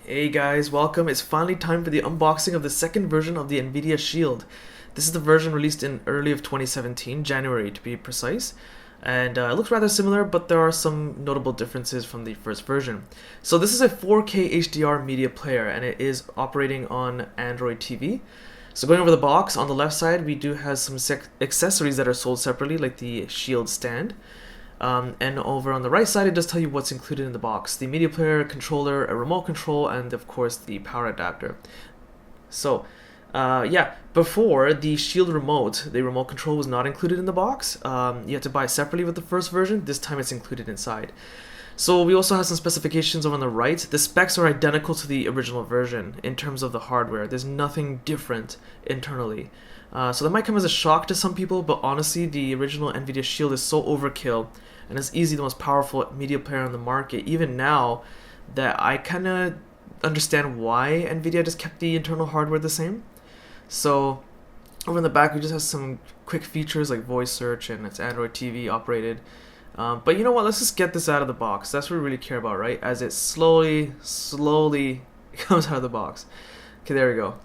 Hey guys, welcome. It's finally time for the unboxing of the second version of the Nvidia Shield. This is the version released in early of 2017, January to be precise. And it looks rather similar, but there are some notable differences from the first version. So this is a 4K HDR media player, and it is operating on Android TV. So going over the box, on the left side we do have some accessories that are sold separately, like the Shield stand. And over on the right side, it does tell you what's included in the box: the media player, controller, a remote control, and of course the power adapter. So yeah, before the Shield remote, the remote control was not included in the box. You had to buy it separately with the first version. This time it's included inside. So we also have some specifications over on the right. The specs are identical to the original version in terms of the hardware. There's nothing different internally. So that might come as a shock to some people, but honestly, the original Nvidia Shield is so overkill, and it's easily the most powerful media player on the market, even now, that I kind of understand why Nvidia just kept the internal hardware the same. So over in the back, we just have some quick features like voice search, and it's Android TV operated. But you know what, let's just get this out of the box. That's what we really care about, right? As it slowly comes out of the box. Okay, there we go.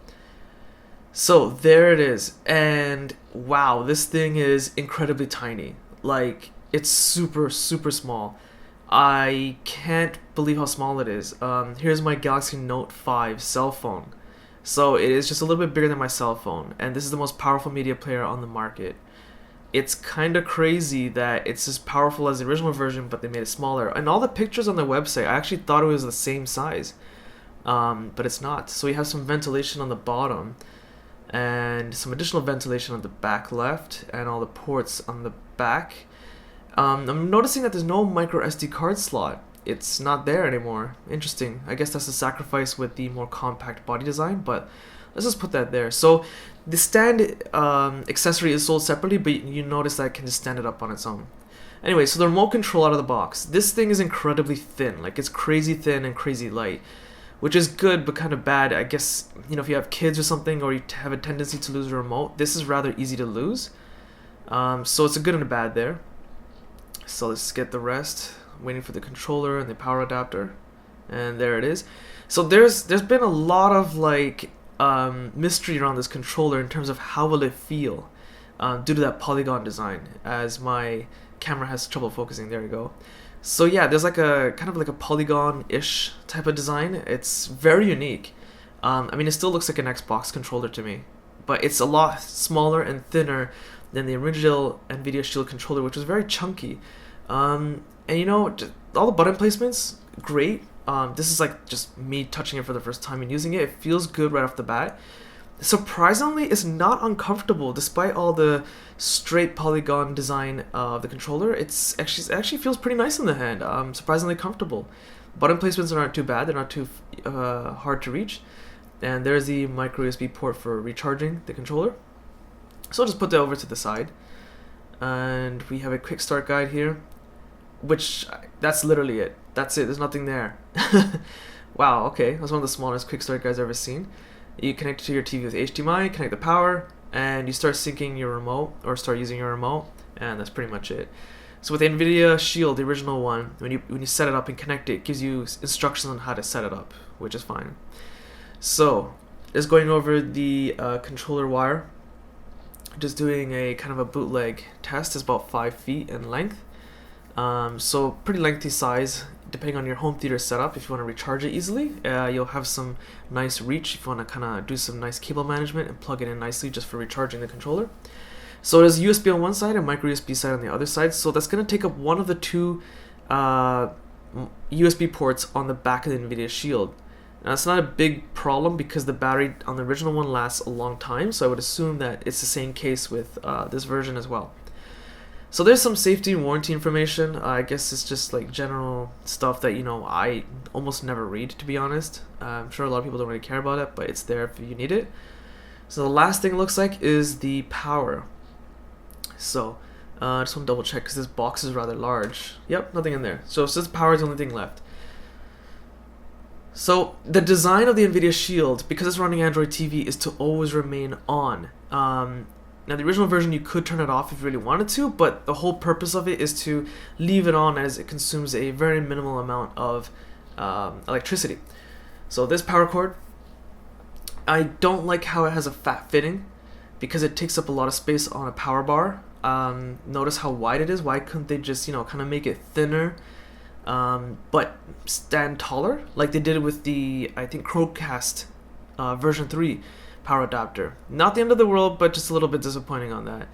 So there it is, and wow, this thing is incredibly tiny. Like, it's super small. I can't believe how small it is. Here's my Galaxy Note 5 cell phone. So it is just a little bit bigger than my cell phone, and this is the most powerful media player on the market. It's kind of crazy that it's as powerful as the original version, but they made it smaller. And all the pictures on the website, I actually thought it was the same size, but it's not. So you have some ventilation on the bottom, and some additional ventilation on the back left, and all the ports on the back. I'm noticing that there's no micro SD card slot. It's not there anymore. Interesting. I guess that's a sacrifice with the more compact body design, but let's just put that there. So the stand accessory is sold separately, but you notice that I can just stand it up on its own. Anyway, so the remote control out of the box. This thing is incredibly thin. Like, it's crazy thin and crazy light, which is good but kind of bad. I guess, you know, if you have kids or something, or you have a tendency to lose a remote, this is rather easy to lose. So it's a good and a bad there. So let's get the rest. I'm waiting for the controller and the power adapter, and there it is. So there's been a lot of like mystery around this controller in terms of how will it feel due to that polygon design, as my camera has trouble focusing. There we go. So yeah, there's like a kind of like a polygon-ish type of design. It's very unique. I mean, it still looks like an Xbox controller to me, but it's a lot smaller and thinner than the original Nvidia Shield controller, which was very chunky. And you know, all the button placements, great. This is like just me touching it for the first time and using it. It feels good right off the bat. Surprisingly, it's not uncomfortable despite all the straight polygon design of the controller. It actually feels pretty nice in the hand. Surprisingly comfortable. Button placements aren't too bad. They're not too hard to reach. And there's the micro USB port for recharging the controller. So I'll just put that over to the side. And we have a quick start guide here, which that's literally it. That's it. There's nothing there. Wow, okay. That's one of the smallest quick start guides I've ever seen. You connect it to your TV with HDMI, connect the power, and you start syncing your remote, or start using your remote, and that's pretty much it. So with the Nvidia Shield, the original one, when you set it up and connect it, it gives you instructions on how to set it up, which is fine. So just going over the controller wire, just doing a kind of a bootleg test. It's about 5 feet in length, so pretty lengthy size. Depending on your home theater setup, if you want to recharge it easily, you'll have some nice reach if you want to kind of do some nice cable management and plug it in nicely just for recharging the controller. So there's USB on one side and micro USB side on the other side, so that's going to take up one of the two USB ports on the back of the Nvidia Shield. Now, it's not a big problem because the battery on the original one lasts a long time, so I would assume that it's the same case with this version as well. So there's some safety and warranty information. I guess it's just like general stuff that, you know, I almost never read, to be honest. I'm sure a lot of people don't really care about it, but it's there if you need it. So the last thing it looks like is the power. So I just want to double check because this box is rather large. Yep, nothing in there. So it says power is the only thing left. So the design of the Nvidia Shield, because it's running Android TV, is to always remain on. Now the original version you could turn it off if you really wanted to, but the whole purpose of it is to leave it on as it consumes a very minimal amount of electricity. So this power cord, I don't like how it has a fat fitting because it takes up a lot of space on a power bar. Notice how wide it is. Why couldn't they just, kind of make it thinner, but stand taller like they did with the, I think, Chromecast version 3 power adapter. Not the end of the world, but just a little bit disappointing on that.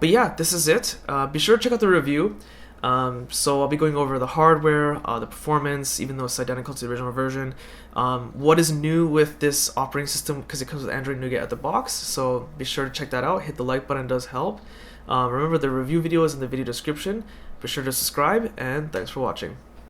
But yeah, this is it. Be sure to check out the review. So I'll be going over the hardware, the performance, even though it's identical to the original version. What is new with this operating system, because it comes with Android Nougat at the box. So be sure to check that out. Hit the like button, does help. Remember, the review video is in the video description. Be sure to subscribe, and thanks for watching.